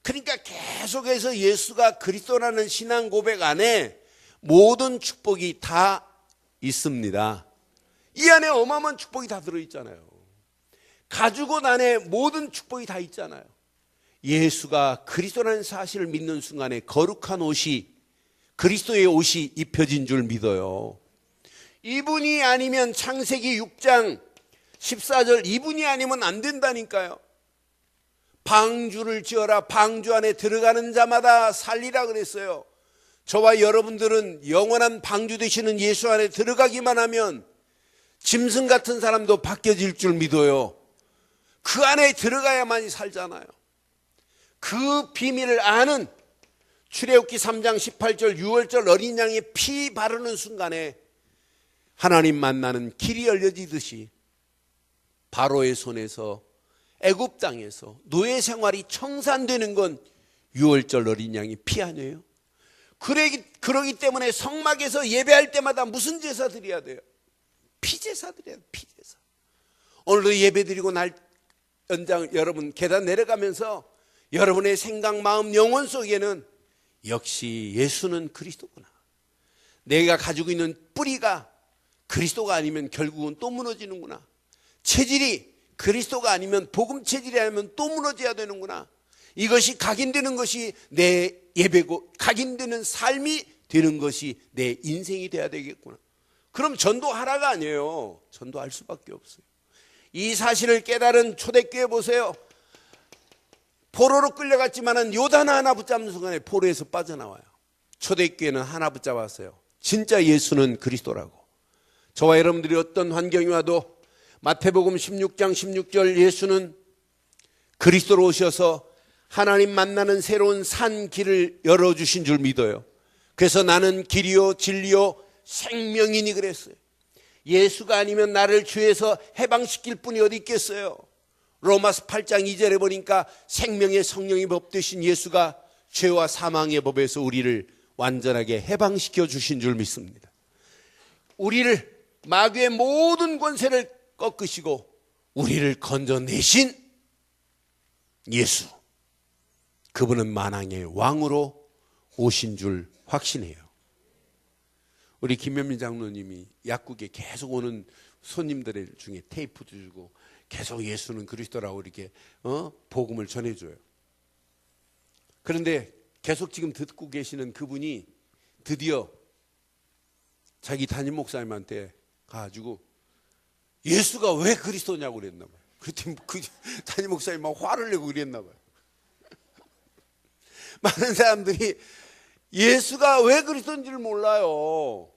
S1: 그러니까 계속해서 예수가 그리스도라는 신앙 고백 안에 모든 축복이 다 있습니다. 이 안에 어마어마한 축복이 다 들어있잖아요. 가죽옷 안에 모든 축복이 다 있잖아요. 예수가 그리스도라는 사실을 믿는 순간에 거룩한 옷이, 그리스도의 옷이 입혀진 줄 믿어요. 이분이 아니면, 창세기 6장 14절, 이분이 아니면 안 된다니까요. 방주를 지어라. 방주 안에 들어가는 자마다 살리라 그랬어요. 저와 여러분들은 영원한 방주 되시는 예수 안에 들어가기만 하면 짐승 같은 사람도 바뀌어질 줄 믿어요. 그 안에 들어가야만이 살잖아요. 그 비밀을 아는 출애굽기 3장 18절 유월절 어린 양의 피 바르는 순간에 하나님 만나는 길이 열려지듯이 바로의 손에서, 애굽 땅에서 노예 생활이 청산되는 건 유월절 어린 양의 피 아니에요? 그러기 때문에 성막에서 예배할 때마다 무슨 제사 드려야 돼요? 피제사 드려야 돼요. 피제사. 오늘도 예배 드리고 날 연장, 여러분 계단 내려가면서 여러분의 생각, 마음, 영혼 속에는 역시 예수는 그리스도구나, 내가 가지고 있는 뿌리가 그리스도가 아니면 결국은 또 무너지는구나. 체질이 그리스도가 아니면, 복음 체질이 아니면 또 무너져야 되는구나. 이것이 각인되는 것이 내 예배고, 각인되는 삶이 되는 것이 내 인생이 돼야 되겠구나. 그럼 전도하라가 아니에요. 전도할 수밖에 없어요. 이 사실을 깨달은 초대교회 보세요. 포로로 끌려갔지만은 요단 하나 붙잡는 순간에 포로에서 빠져나와요. 초대교회는 하나 붙잡았어요. 진짜 예수는 그리스도라고. 저와 여러분들이 어떤 환경이 와도 마태복음 16장 16절, 예수는 그리스도로 오셔서 하나님 만나는 새로운 산 길을 열어주신 줄 믿어요. 그래서 나는 길이요 진리요 생명이니 그랬어요. 예수가 아니면 나를 죄에서 해방시킬 분이 어디 있겠어요. 로마서 8장 2절에 보니까 생명의 성령이 법 되신 예수가 죄와 사망의 법에서 우리를 완전하게 해방시켜 주신 줄 믿습니다. 우리를, 마귀의 모든 권세를 꺾으시고 우리를 건져내신 예수, 그분은 만왕의 왕으로 오신 줄 확신해요. 우리 김현민 장로님이 약국에 계속 오는 손님들 중에 테이프도 주고 계속 예수는 그리스도라고 이렇게 복음을 전해줘요. 그런데 계속 지금 듣고 계시는 그분이 드디어 자기 담임 목사님한테 가가지고 예수가 왜 그리스도냐고 그랬나 봐요. 그랬더니 그 담임 목사님이 막 화를 내고 그랬나 봐요. 많은 사람들이 예수가 왜 그리스도인지를 몰라요.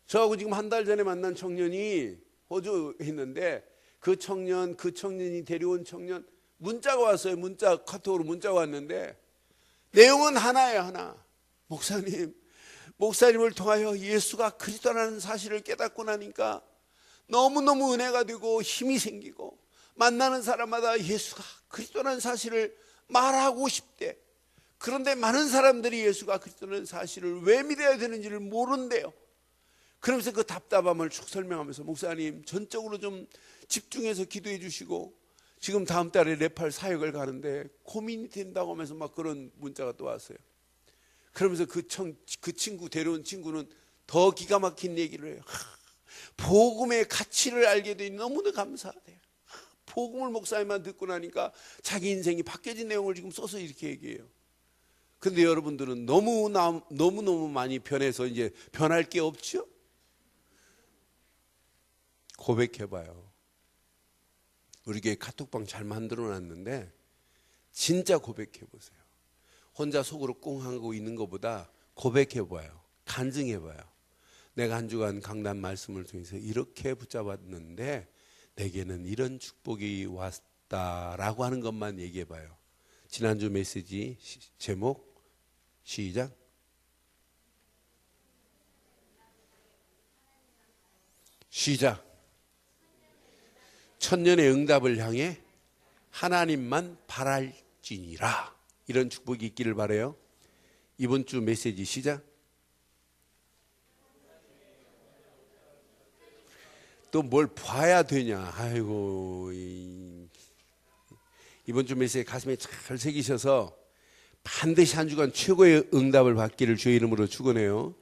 S1: 저하고 지금 한 달 전에 만난 청년이 호주에 있는데 그 청년이 데려온 청년 문자가 왔어요. 카톡으로 문자가 왔는데 내용은 하나예요. 하나. 목사님을 통하여 예수가 그리스도라는 사실을 깨닫고 나니까 너무너무 은혜가 되고 힘이 생기고 만나는 사람마다 예수가 그리스도라는 사실을 말하고 싶대. 그런데 많은 사람들이 예수가 그리스도라는 사실을 왜 믿어야 되는지를 모른대요. 그러면서 그 답답함을 쭉 설명하면서 목사님 전적으로 좀 집중해서 기도해 주시고 지금 다음 달에 네팔 사역을 가는데 고민이 된다고 하면서 막 그런 문자가 또 왔어요. 그러면서 그 친구, 데려온 친구는 더 기가 막힌 얘기를 해요. 복음의 가치를 알게 되니 너무나 감사하대요. 복음을 목사님만 듣고 나니까 자기 인생이 바뀌어진 내용을 지금 써서 이렇게 얘기해요. 근데 여러분들은 너무너무 많이 변해서 이제 변할 게 없죠? 고백해봐요. 우리 교회 카톡방 잘 만들어놨는데 진짜 고백해보세요. 혼자 속으로 꽁 하고 있는 것보다 고백해봐요. 간증해봐요. 내가 한 주간 강단 말씀을 통해서 이렇게 붙잡았는데 내게는 이런 축복이 왔다라고 하는 것만 얘기해봐요. 지난주 메시지 제목 시작. 시작. 천년의 응답을 향해 하나님만 바랄지니라. 이런 축복이 있기를 바라요. 이번 주 메시지 시작. 또 뭘 봐야 되냐. 아이고, 이번 주 메시지 가슴에 잘 새기셔서 반드시 한 주간 최고의 응답을 받기를 주의 이름으로 축원해요.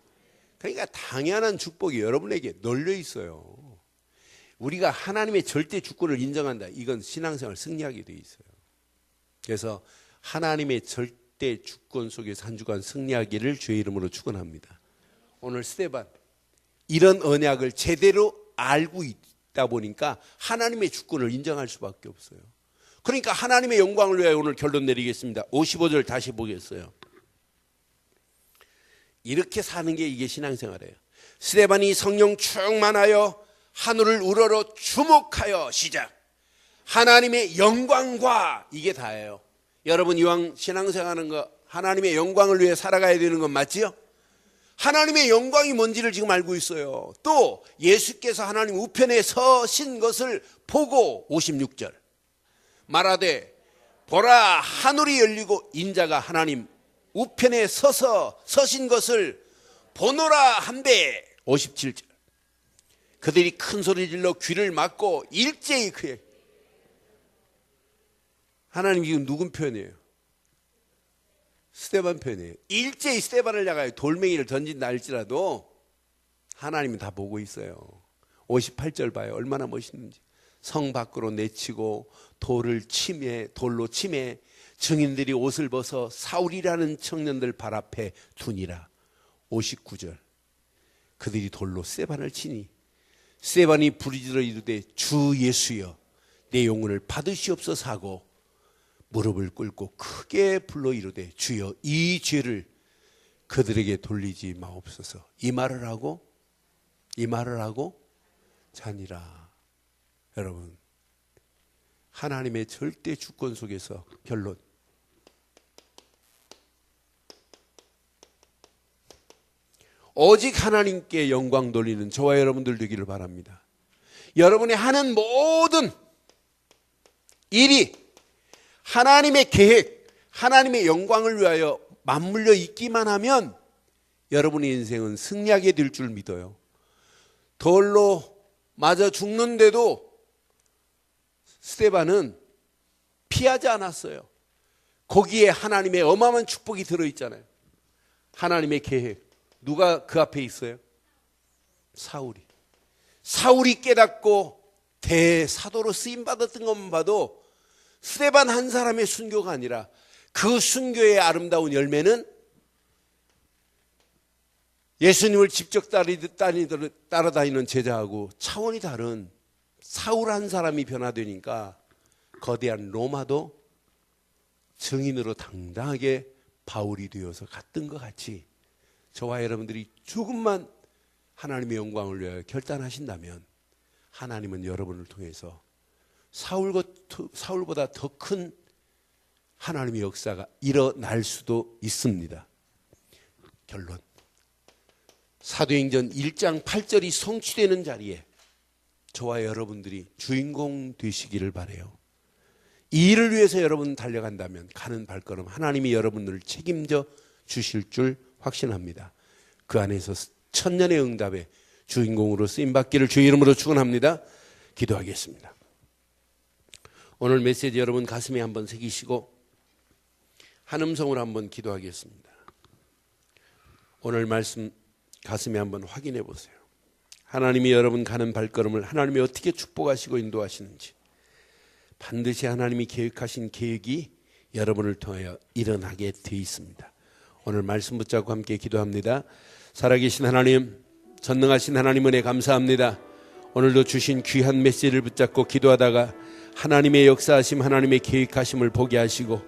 S1: 그러니까 당연한 축복이 여러분에게 널려 있어요. 우리가 하나님의 절대 주권을 인정한다. 이건 신앙생활 승리하게 돼 있어요. 그래서 하나님의 절대 주권 속에서 한 주간 승리하기를 주의 이름으로 축원합니다. 오늘 스데반 이런 언약을 제대로 알고 있다 보니까 하나님의 주권을 인정할 수밖에 없어요. 그러니까 하나님의 영광을 위하여 오늘 결론 내리겠습니다. 55절 다시 보겠어요. 이렇게 사는 게 이게 신앙생활이에요. 스데반이 성령 충만하여 하늘을 우러러 주목하여 시작. 하나님의 영광과 이게 다예요. 여러분 이왕 신앙생활하는 거 하나님의 영광을 위해 살아가야 되는 건 맞지요? 하나님의 영광이 뭔지를 지금 알고 있어요. 또 예수께서 하나님 우편에 서신 것을 보고 56절 말하되 보라 하늘이 열리고 인자가 하나님 우편에 서신 것을 보노라 한데 57절 그들이 큰 소리 질러 귀를 막고 일제히 그의 하나님 지금 누군 편이에요? 스데반 편이에요. 일제히 스데반을 향하여 돌멩이를 던진다 할지라도 하나님은 다 보고 있어요. 58절 봐요. 얼마나 멋있는지. 성 밖으로 내치고 돌로 침해 증인들이 옷을 벗어 사울이라는 청년들 발 앞에 두니라. 59절. 그들이 돌로 스데반을 치니 스데반이 부르짖어 이르되 주 예수여 내 영혼을 받으시옵소서 하고 무릎을 꿇고 크게 불러 이르되 주여 이 죄를 그들에게 돌리지 마옵소서. 이 말을 하고 자니라. 여러분, 하나님의 절대 주권 속에서 결론. 오직 하나님께 영광 돌리는 저와 여러분들 되기를 바랍니다. 여러분이 하는 모든 일이 하나님의 계획, 하나님의 영광을 위하여 맞물려 있기만 하면 여러분의 인생은 승리하게 될 줄 믿어요. 돌로 맞아 죽는데도 스데반은 피하지 않았어요. 거기에 하나님의 어마어마한 축복이 들어있잖아요. 하나님의 계획. 누가 그 앞에 있어요? 사울이 깨닫고 대사도로 쓰임받았던 것만 봐도 스데반 한 사람의 순교가 아니라 그 순교의 아름다운 열매는 예수님을 직접 따라다니는 제자하고 차원이 다른 사울 한 사람이 변화되니까 거대한 로마도 증인으로 당당하게 바울이 되어서 갔던 것 같이 저와 여러분들이 조금만 하나님의 영광을 위하여 결단하신다면 하나님은 여러분을 통해서 사울보다 더 큰 하나님의 역사가 일어날 수도 있습니다. 결론. 사도행전 1장 8절이 성취되는 자리에 저와 여러분들이 주인공 되시기를 바라요. 이 일을 위해서 여러분 달려간다면 가는 발걸음 하나님이 여러분을 책임져 주실 줄 확신합니다. 그 안에서 천년의 응답의 주인공으로 쓰임받기를 주의 이름으로 축원합니다. 기도하겠습니다. 오늘 메시지 여러분 가슴에 한번 새기시고 한 음성으로 한번 기도하겠습니다. 오늘 말씀 가슴에 한번 확인해 보세요. 하나님이 여러분 가는 발걸음을 하나님이 어떻게 축복하시고 인도하시는지 반드시 하나님이 계획하신 계획이 여러분을 통하여 일어나게 되어 있습니다. 오늘 말씀 붙잡고 함께 기도합니다. 살아계신 하나님, 전능하신 하나님 은혜 감사합니다. 오늘도 주신 귀한 메시지를 붙잡고 기도하다가 하나님의 역사하심, 하나님의 계획하심을 보게 하시고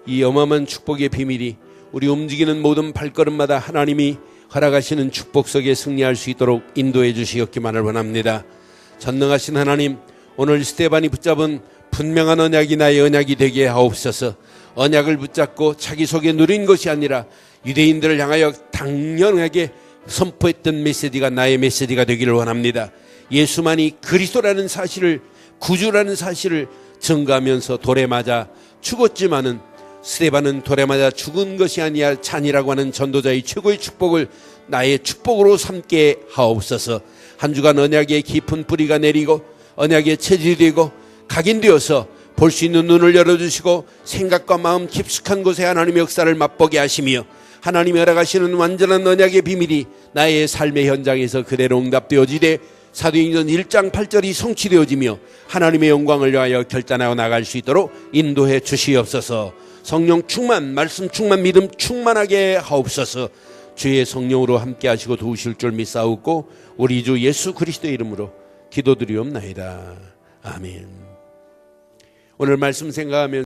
S1: 이 어마어마한 축복의 비밀이 우리 움직이는 모든 발걸음마다 하나님이 허락하시는 축복 속에 승리할 수 있도록 인도해 주시옵기만을 원합니다. 전능하신 하나님, 오늘 스데반이 붙잡은 분명한 언약이 나의 언약이 되게 하옵소서. 언약을 붙잡고 자기 속에 누린 것이 아니라 유대인들을 향하여 당연하게 선포했던 메시지가 나의 메시지가 되기를 원합니다. 예수만이 그리스도라는 사실을, 구주라는 사실을 증거하면서 돌에 맞아 죽었지만은 스데반은 돌에 맞아 죽은 것이 아니라 잔이라고 하는 전도자의 최고의 축복을 나의 축복으로 삼게 하옵소서. 한 주간 언약의 깊은 뿌리가 내리고 언약의 체질이 되고 각인되어서 볼 수 있는 눈을 열어주시고 생각과 마음 깊숙한 곳에 하나님의 역사를 맛보게 하시며 하나님이 허락하시는 완전한 언약의 비밀이 나의 삶의 현장에서 그대로 응답되어지되 사도행전 1장 8절이 성취되어지며 하나님의 영광을 위하여 결단하여 나갈 수 있도록 인도해 주시옵소서. 성령 충만, 말씀 충만, 믿음 충만하게 하옵소서. 주의 성령으로 함께 하시고 도우실 줄 믿사옵고 우리 주 예수 그리스도의 이름으로 기도드리옵나이다. 아멘. 오늘 말씀 생각하면